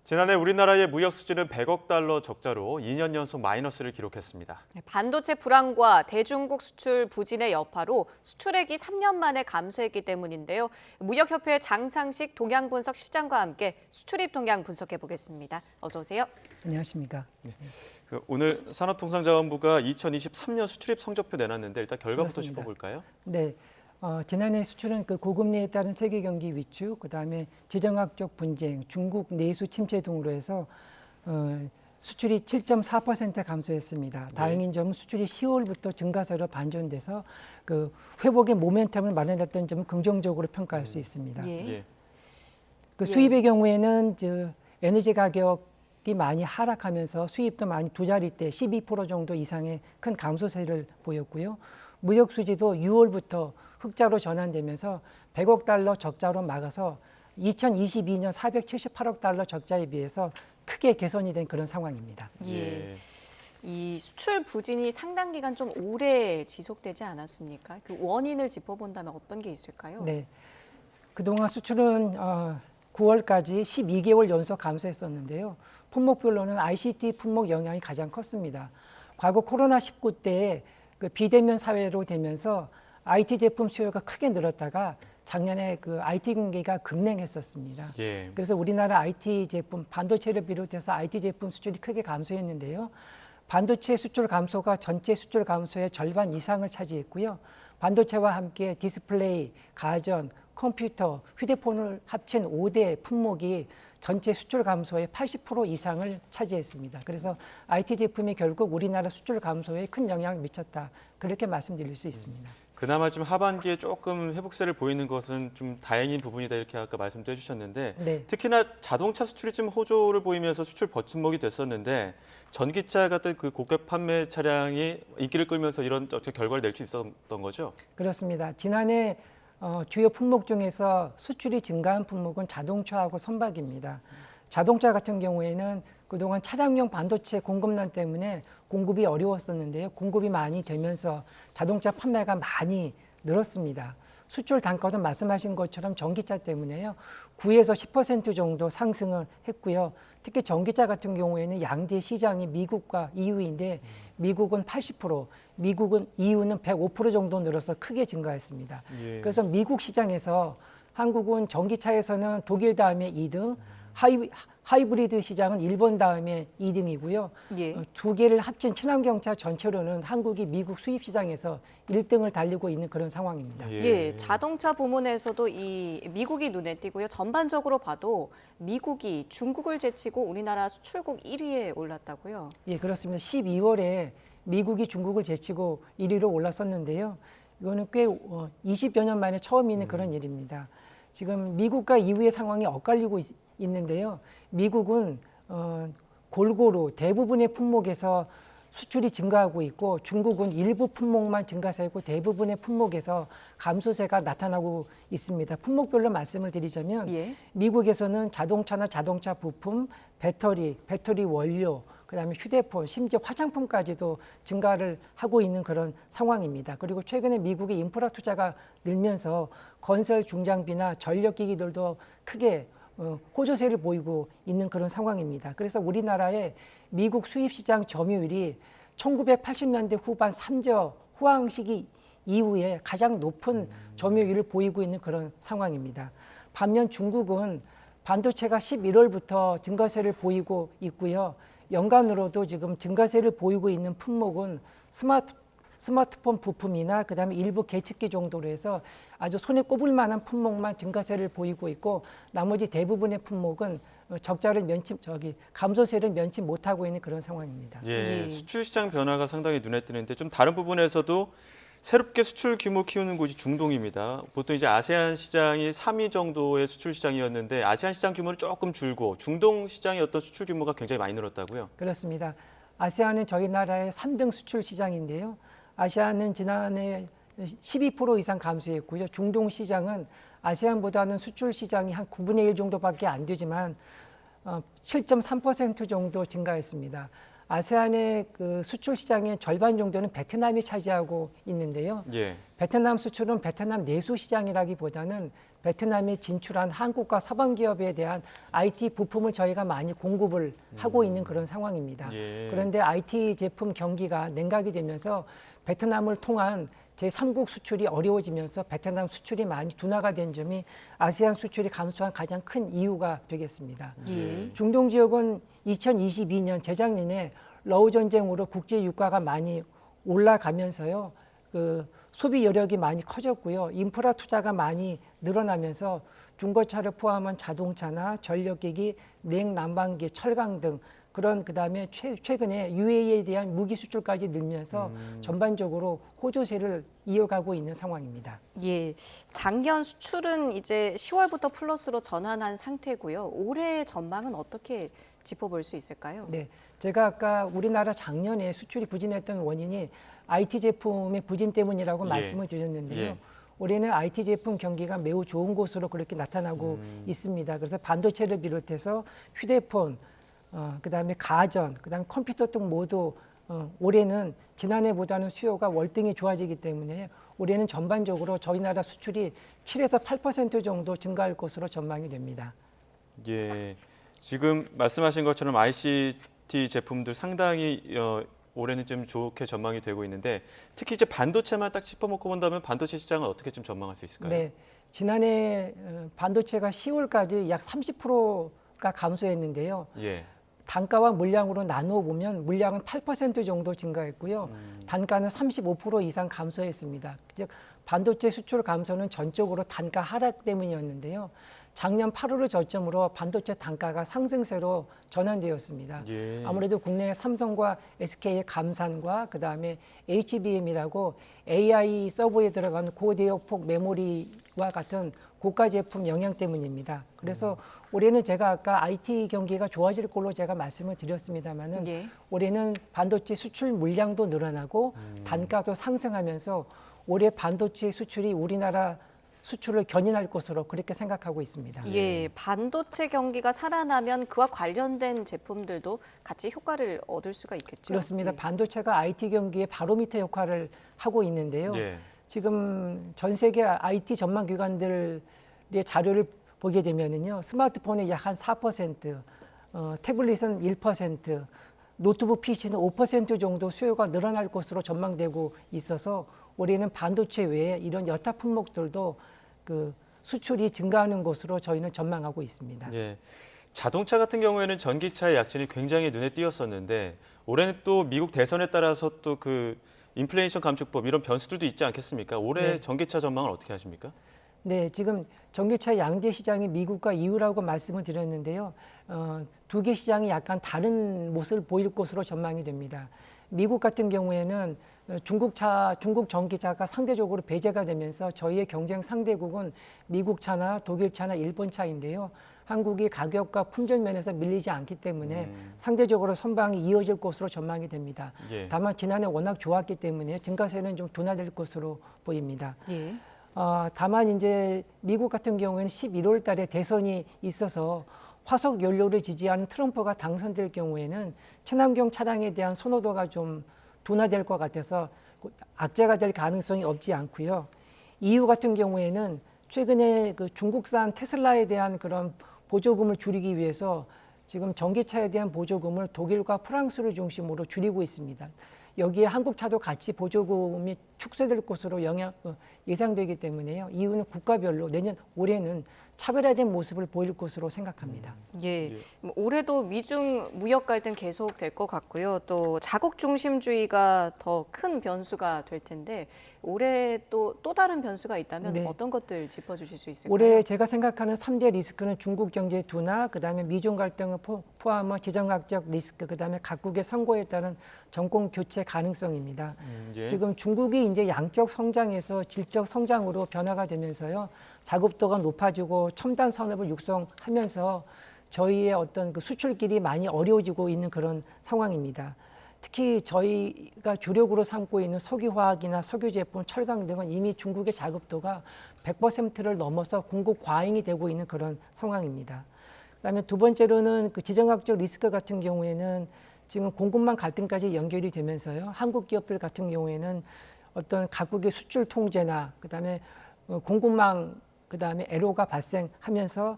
지난해 우리나라의 무역 수지는 100억 달러 적자로 2년 연속 마이너스를 기록했습니다. 반도체 불황과 대중국 수출 부진의 여파로 수출액이 3년 만에 감소했기 때문인데요. 무역협회 장상식 동향분석 실장과 함께 수출입 동향 분석해 보겠습니다. 어서 오세요. 안녕하십니까. 오늘 산업통상자원부가 2023년 수출입 성적표 내놨는데 일단 결과부터 그렇습니다. 짚어볼까요? 네, 지난해 수출은 고금리에 따른 세계 경기 위축, 그다음에 지정학적 분쟁, 중국 내수 침체 등으로 해서 수출이 7.4% 감소했습니다. 다행인 점은 수출이 10월부터 증가세로 반전돼서 회복의 모멘텀을 마련했던 점을 긍정적으로 평가할 수 있습니다. 예. 수입의 경우에는 에너지 가격이 많이 하락하면서 수입도 많이 두 자릿대 12% 정도 이상의 큰 감소세를 보였고요. 무역 수지도 6월부터 흑자로 전환되면서 100억 달러 적자로 막아서 2022년 478억 달러 적자에 비해서 크게 개선이 된 그런 상황입니다. 예. 이 수출 부진이 상당 기간 좀 오래 지속되지 않았습니까? 그 원인을 짚어본다면 어떤 게 있을까요? 네, 그동안 수출은 9월까지 12개월 연속 감소했었는데요. 품목별로는 ICT 품목 영향이 가장 컸습니다. 과거 코로나19 때 비대면 사회로 되면서 IT 제품 수요가 크게 늘었다가 작년에 IT 경기가 급냉했었습니다. 예. 그래서 우리나라 IT 제품, 반도체를 비롯해서 IT 제품 수출이 크게 감소했는데요. 반도체 수출 감소가 전체 수출 감소의 절반 이상을 차지했고요. 반도체와 함께 디스플레이, 가전, 컴퓨터, 휴대폰을 합친 5대 품목이 전체 수출 감소의 80% 이상을 차지했습니다. 그래서 IT 제품이 결국 우리나라 수출 감소에 큰 영향을 미쳤다. 그렇게 말씀드릴 수 있습니다. 그나마 지금 하반기에 조금 회복세를 보이는 것은 좀 다행인 부분이다 이렇게 아까 말씀도 해주셨는데 네. 특히나 자동차 수출이 좀 호조를 보이면서 수출 버팀목이 됐었는데 전기차 같은 고가 판매 차량이 인기를 끌면서 이런 결과를 낼 수 있었던 거죠? 그렇습니다. 지난해 주요 품목 중에서 수출이 증가한 품목은 자동차하고 선박입니다. 자동차 같은 경우에는 그동안 차량용 반도체 공급난 때문에 공급이 어려웠었는데요. 공급이 많이 되면서 자동차 판매가 많이 늘었습니다. 수출 단가도 말씀하신 것처럼 전기차 때문에요. 9에서 10% 정도 상승을 했고요. 특히 전기차 같은 경우에는 양대 시장이 미국과 EU인데 미국은 80%, 미국은 EU는 105% 정도 늘어서 크게 증가했습니다. 예. 그래서 미국 시장에서 한국은 전기차에서는 독일 다음에 2등, 하이브리드 시장은 일본 다음에 2등이고요. 예. 두 개를 합친 친환경차 전체로는 한국이 미국 수입 시장에서 1등을 달리고 있는 그런 상황입니다. 예, 자동차 부문에서도 이 미국이 눈에 띄고요. 전반적으로 봐도 미국이 중국을 제치고 우리나라 수출국 1위에 올랐다고요. 예, 그렇습니다. 12월에 미국이 중국을 제치고 1위로 올랐었는데요. 이거는 꽤 20여 년 만에 처음 있는 그런 일입니다. 지금 미국과 EU의 상황이 엇갈리고 있는데요. 미국은 골고루 대부분의 품목에서 수출이 증가하고 있고 중국은 일부 품목만 증가세고 대부분의 품목에서 감소세가 나타나고 있습니다. 품목별로 말씀을 드리자면 예. 미국에서는 자동차나 자동차 부품, 배터리 원료, 그다음에 휴대폰, 심지어 화장품까지도 증가를 하고 있는 그런 상황입니다. 그리고 최근에 미국의 인프라 투자가 늘면서 건설 중장비나 전력기기들도 크게 호조세를 보이고 있는 그런 상황입니다. 그래서 우리나라의 미국 수입시장 점유율이 1980년대 후반 3저 호황 시기 이후에 가장 높은 점유율을 보이고 있는 그런 상황입니다. 반면 중국은 반도체가 11월부터 증가세를 보이고 있고요. 연간으로도 지금 증가세를 보이고 있는 품목은 스마트폰 부품이나 그다음에 일부 계측기 정도로 해서 아주 손에 꼽을 만한 품목만 증가세를 보이고 있고 나머지 대부분의 품목은 적자를 감소세를 면치 못하고 있는 그런 상황입니다. 예, 수출 시장 변화가 상당히 눈에 띄는데 좀 다른 부분에서도 새롭게 수출 규모 키우는 곳이 중동입니다. 보통 이제 아세안 시장이 3위 정도의 수출 시장이었는데 아세안 시장 규모는 조금 줄고 중동 시장의 어떤 수출 규모가 굉장히 많이 늘었다고요? 그렇습니다. 아세안은 저희 나라의 3등 수출 시장인데요. 아세안은 지난해 12% 이상 감소했고요. 중동 시장은 아세안보다는 수출 시장이 한 9분의 1 정도밖에 안 되지만 7.3% 정도 증가했습니다. 아세안의 그 수출 시장의 절반 정도는 베트남이 차지하고 있는데요. 예. 베트남 수출은 베트남 내수 시장이라기보다는 베트남에 진출한 한국과 서방 기업에 대한 IT 부품을 저희가 많이 공급을 하고 있는 그런 상황입니다. 예. 그런데 IT 제품 경기가 냉각이 되면서 베트남을 통한 제3국 수출이 어려워지면서 베트남 수출이 많이 둔화가 된 점이 아세안 수출이 감소한 가장 큰 이유가 되겠습니다. 중동 지역은 2022년 재작년에 러우 전쟁으로 국제 유가가 많이 올라가면서요. 그 소비 여력이 많이 커졌고요. 인프라 투자가 많이 늘어나면서 중고차를 포함한 자동차나 전력기기, 냉난방기, 철강 등 그런 그다음에 최근에 UAE에 대한 무기 수출까지 늘면서 전반적으로 호조세를 이어가고 있는 상황입니다. 예, 작년 수출은 이제 10월부터 플러스로 전환한 상태고요. 올해 전망은 어떻게 짚어볼 수 있을까요? 네, 제가 아까 우리나라 작년에 수출이 부진했던 원인이 IT 제품의 부진 때문이라고 예. 말씀을 드렸는데요. 예. 올해는 IT 제품 경기가 매우 좋은 곳으로 그렇게 나타나고 있습니다. 그래서 반도체를 비롯해서 휴대폰, 그다음에 가전, 그다음에 컴퓨터 등 모두 올해는 지난해보다는 수요가 월등히 좋아지기 때문에 올해는 전반적으로 저희 나라 수출이 7에서 8% 정도 증가할 것으로 전망이 됩니다. 예. 지금 말씀하신 것처럼 ICT 제품들 상당히 올해는 좀 좋게 전망이 되고 있는데 특히 이제 반도체만 딱 짚어먹고 본다면 반도체 시장은 어떻게 좀 전망할 수 있을까요? 네, 지난해 반도체가 10월까지 약 30%가 감소했는데요. 예. 단가와 물량으로 나누어 보면 물량은 8% 정도 증가했고요. 단가는 35% 이상 감소했습니다. 즉 반도체 수출 감소는 전적으로 단가 하락 때문이었는데요. 작년 8월을 저점으로 반도체 단가가 상승세로 전환되었습니다. 예. 아무래도 국내 삼성과 SK의 감산과 그다음에 HBM이라고 AI 서버에 들어가는 고대역폭 메모리와 같은 고가 제품 영향 때문입니다. 그래서 올해는 제가 아까 IT 경기가 좋아질 걸로 제가 말씀을 드렸습니다마는 예. 올해는 반도체 수출 물량도 늘어나고 단가도 상승하면서 올해 반도체 수출이 우리나라 수출을 견인할 것으로 그렇게 생각하고 있습니다. 예, 반도체 경기가 살아나면 그와 관련된 제품들도 같이 효과를 얻을 수가 있겠죠. 그렇습니다. 예. 반도체가 IT 경기의 바로미터 역할을 하고 있는데요. 예. 지금 전 세계 IT 전망 기관들의 자료를 보게 되면은요, 스마트폰이 약 한 4%, 태블릿은 1%, 노트북 PC는 5% 정도 수요가 늘어날 것으로 전망되고 있어서 올해는 반도체 외에 이런 여타 품목들도 그 수출이 증가하는 것으로 저희는 전망하고 있습니다. 예. 자동차 같은 경우에는 전기차의 약진이 굉장히 눈에 띄었었는데 올해는 또 미국 대선에 따라서 또 그 인플레이션 감축법 이런 변수들도 있지 않겠습니까? 올해 네. 전기차 전망을 어떻게 하십니까? 네, 지금 전기차 양대 시장이 미국과 EU라고 말씀을 드렸는데요. 두 개 시장이 약간 다른 모습을 보일 것으로 전망이 됩니다. 미국 같은 경우에는 중국 전기차가 상대적으로 배제가 되면서 저희의 경쟁 상대국은 미국 차나 독일 차나 일본 차인데요. 한국이 가격과 품질 면에서 밀리지 않기 때문에 상대적으로 선방이 이어질 것으로 전망이 됩니다. 예. 다만 지난해 워낙 좋았기 때문에 증가세는 좀 둔화될 것으로 보입니다. 예. 다만 이제 미국 같은 경우에는 11월 달에 대선이 있어서 화석 연료를 지지하는 트럼프가 당선될 경우에는 친환경 차량에 대한 선호도가 좀 둔화될 것 같아서 악재가 될 가능성이 없지 않고요. EU 같은 경우에는 최근에 그 중국산 테슬라에 대한 그런 보조금을 줄이기 위해서 지금 전기차에 대한 보조금을 독일과 프랑스를 중심으로 줄이고 있습니다. 여기에 한국차도 같이 보조금이 축소될 것으로 예상되기 때문에요. EU는 국가별로 내년 올해는 차별화된 모습을 보일 것으로 생각합니다. 예. 예. 올해도 미중 무역 갈등 계속 될 것 같고요. 또 자국 중심주의가 더 큰 변수가 될 텐데 올해 또 다른 변수가 있다면 네. 어떤 것들 짚어주실 수 있을까요? 올해 제가 생각하는 3대 리스크는 중국 경제 둔화, 그다음에 미중 갈등을 포함한 지정학적 리스크, 그다음에 각국의 선거에 따른 정권 교체 가능성입니다. 예. 지금 중국이 이제 양적 성장에서 질적 성장으로 변화가 되면서요. 자급도가 높아지고 첨단 산업을 육성하면서 저희의 어떤 그 수출길이 많이 어려워지고 있는 그런 상황입니다. 특히 저희가 주력으로 삼고 있는 석유화학이나 석유 제품, 철강 등은 이미 중국의 자급도가 100%를 넘어서 공급 과잉이 되고 있는 그런 상황입니다. 그다음에 두 번째로는 그 지정학적 리스크 같은 경우에는 지금 공급망 갈등까지 연결이 되면서요. 한국 기업들 같은 경우에는 어떤 각국의 수출 통제나 그다음에 공급망 그다음에 애로가 발생하면서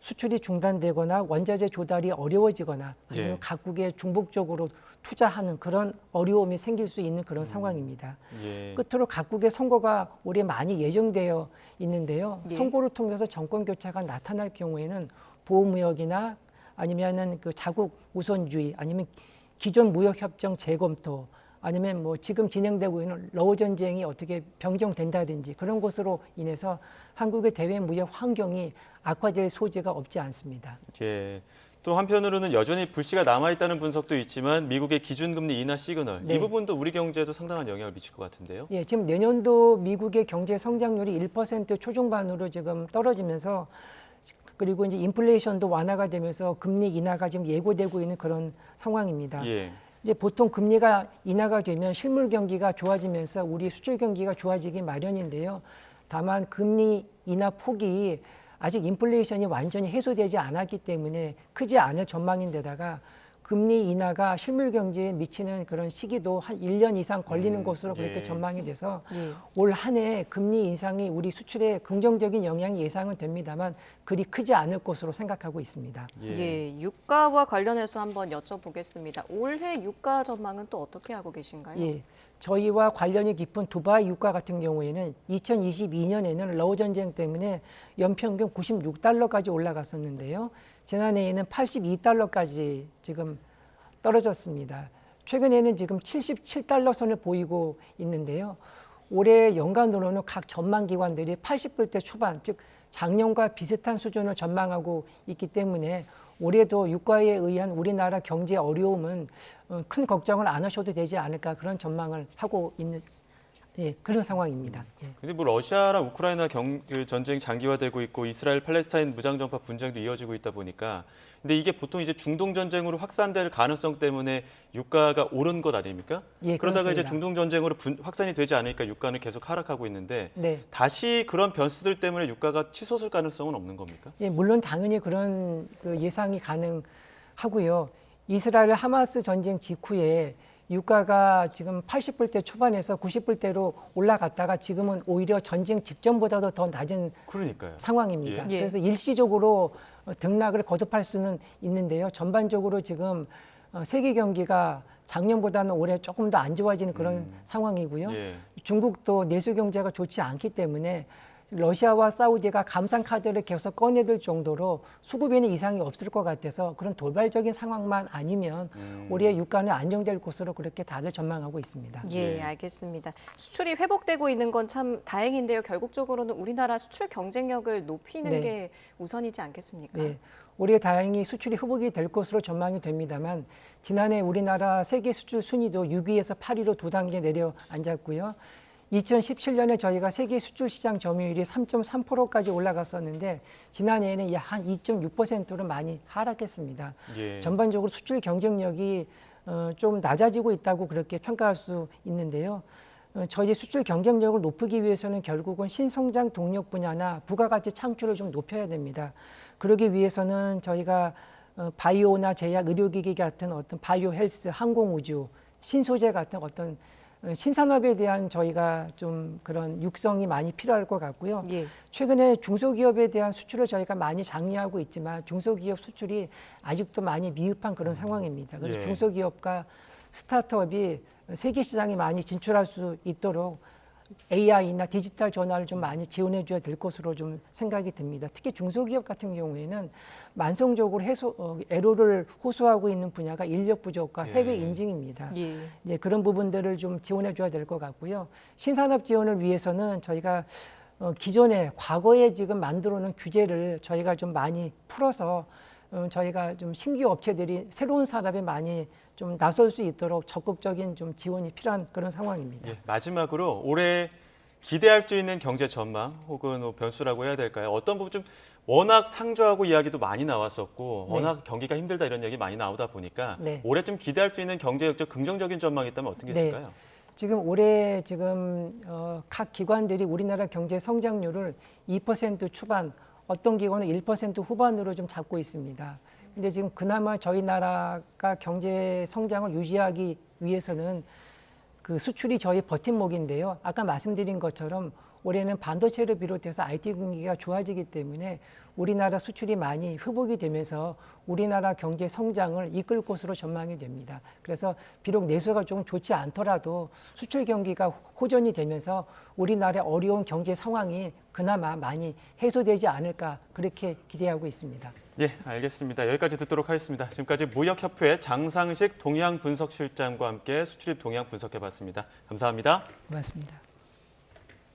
수출이 중단되거나 원자재 조달이 어려워지거나 아니면 예. 각국에 중복적으로 투자하는 그런 어려움이 생길 수 있는 그런 상황입니다. 예. 끝으로 각국의 선거가 올해 많이 예정되어 있는데요. 예. 선거를 통해서 정권 교체가 나타날 경우에는 보호무역이나 아니면은 그 자국 우선주의 아니면 기존 무역 협정 재검토 아니면 뭐 지금 진행되고 있는 러우 전쟁이 어떻게 변경된다든지 그런 것으로 인해서 한국의 대외 무역 환경이 악화될 소지가 없지 않습니다. 예. 또 한편으로는 여전히 불씨가 남아있다는 분석도 있지만 미국의 기준금리 인하 시그널 네. 이 부분도 우리 경제에도 상당한 영향을 미칠 것 같은데요. 예, 지금 내년도 미국의 경제 성장률이 1% 초중반으로 지금 떨어지면서 그리고 이제 인플레이션도 완화가 되면서 금리 인하가 지금 예고되고 있는 그런 상황입니다. 예. 이제 보통 금리가 인하가 되면 실물 경기가 좋아지면서 우리 수출 경기가 좋아지기 마련인데요. 다만 금리 인하 폭이 아직 인플레이션이 완전히 해소되지 않았기 때문에 크지 않을 전망인데다가 금리 인하가 실물 경제에 미치는 그런 시기도 한 1년 이상 걸리는 것으로 그렇게 예. 전망이 돼서 예. 올 한 해 금리 인상이 우리 수출에 긍정적인 영향이 예상은 됩니다만 그리 크지 않을 것으로 생각하고 있습니다. 예, 유가와 관련해서 한번 여쭤보겠습니다. 올해 유가 전망은 또 어떻게 하고 계신가요? 예, 저희와 관련이 깊은 두바이 유가 같은 경우에는 2022년에는 러우 전쟁 때문에 연평균 96달러까지 올라갔었는데요. 지난해에는 82달러까지 지금 떨어졌습니다. 최근에는 지금 77달러 선을 보이고 있는데요. 올해 연간으로는 각 전망 기관들이 80불대 초반, 즉 작년과 비슷한 수준을 전망하고 있기 때문에 올해도 유가에 의한 우리나라 경제 어려움은 큰 걱정을 안 하셔도 되지 않을까 그런 전망을 하고 있는 그런 상황입니다. 예. 근데 뭐 러시아랑 우크라이나 그 전쟁이 장기화되고 있고 이스라엘 팔레스타인 무장정파 분쟁도 이어지고 있다 보니까 근데 이게 보통 이제 중동 전쟁으로 확산될 가능성 때문에 유가가 오른 것 아닙니까? 예, 그러다가 이제 그렇습니다. 중동 전쟁으로 확산이 되지 않으니까 유가는 계속 하락하고 있는데 네. 다시 그런 변수들 때문에 유가가 치솟을 가능성은 없는 겁니까? 예, 물론 당연히 그런 그 예상이 가능하고요. 이스라엘 하마스 전쟁 직후에 유가가 지금 80불대 초반에서 90불대로 올라갔다가 지금은 오히려 전쟁 직전보다도 더 낮은 그러니까요. 상황입니다. 예. 그래서 일시적으로 등락을 거듭할 수는 있는데요. 전반적으로 지금 세계 경기가 작년보다는 올해 조금 더 안 좋아지는 그런 상황이고요. 예. 중국도 내수 경제가 좋지 않기 때문에 러시아와 사우디가 감산 카드를 계속 꺼내들 정도로 수급에는 이상이 없을 것 같아서 그런 돌발적인 상황만 아니면 올해 유가는 안정될 것으로 그렇게 다들 전망하고 있습니다. 예, 예. 알겠습니다. 수출이 회복되고 있는 건 참 다행인데요. 결국적으로는 우리나라 수출 경쟁력을 높이는 네. 게 우선이지 않겠습니까? 네. 올해 다행히 수출이 회복이 될 것으로 전망이 됩니다만 지난해 우리나라 세계 수출 순위도 6위에서 8위로 두 단계 내려앉았고요. 2017년에 저희가 세계 수출 시장 점유율이 3.3%까지 올라갔었는데 지난해에는 약 한 2.6%로 많이 하락했습니다. 예. 전반적으로 수출 경쟁력이 좀 낮아지고 있다고 그렇게 평가할 수 있는데요. 저희 수출 경쟁력을 높이기 위해서는 결국은 신성장 동력 분야나 부가가치 창출을 좀 높여야 됩니다. 그러기 위해서는 저희가 바이오나 제약, 의료기기 같은 어떤 바이오 헬스, 항공우주, 신소재 같은 어떤 신산업에 대한 저희가 좀 그런 육성이 많이 필요할 것 같고요. 예. 최근에 중소기업에 대한 수출을 저희가 많이 장려하고 있지만 중소기업 수출이 아직도 많이 미흡한 그런 상황입니다. 그래서 예. 중소기업과 스타트업이 세계 시장에 많이 진출할 수 있도록 AI나 디지털 전환을 좀 많이 지원해 줘야 될 것으로 좀 생각이 듭니다. 특히 중소기업 같은 경우에는 만성적으로 애로를 호소하고 있는 분야가 인력 부족과 해외 예. 인증입니다. 예. 이제 그런 부분들을 좀 지원해 줘야 될 것 같고요. 신산업 지원을 위해서는 저희가 기존에 과거에 지금 만들어 놓은 규제를 저희가 좀 많이 풀어서 저희가 좀 신규 업체들이 새로운 산업에 많이 좀 나설 수 있도록 적극적인 좀 지원이 필요한 그런 상황입니다. 예. 마지막으로 올해 기대할 수 있는 경제 전망 혹은 뭐 변수라고 해야 될까요? 어떤 부분 좀 워낙 상저하고 이야기도 많이 나왔었고 네. 워낙 경기가 힘들다 이런 얘기 많이 나오다 보니까 네. 올해 좀 기대할 수 있는 경제적 긍정적인 전망이 있다면 어떤 게 네. 있을까요? 지금 올해 각 기관들이 우리나라 경제 성장률을 2% 초반, 어떤 기관은 1% 후반으로 좀 잡고 있습니다. 근데 지금 그나마 저희 나라가 경제 성장을 유지하기 위해서는 그 수출이 저희 버팀목인데요. 아까 말씀드린 것처럼 올해는 반도체를 비롯해서 IT 경기가 좋아지기 때문에 우리나라 수출이 많이 회복이 되면서 우리나라 경제 성장을 이끌 것으로 전망이 됩니다. 그래서 비록 내수가 좀 좋지 않더라도 수출 경기가 호전이 되면서 우리나라의 어려운 경제 상황이 그나마 많이 해소되지 않을까 그렇게 기대하고 있습니다. 예, 알겠습니다. 여기까지 듣도록 하겠습니다. 지금까지 무역협회 장상식 동향분석실장과 함께 수출입 동향 분석해봤습니다. 감사합니다. 고맙습니다.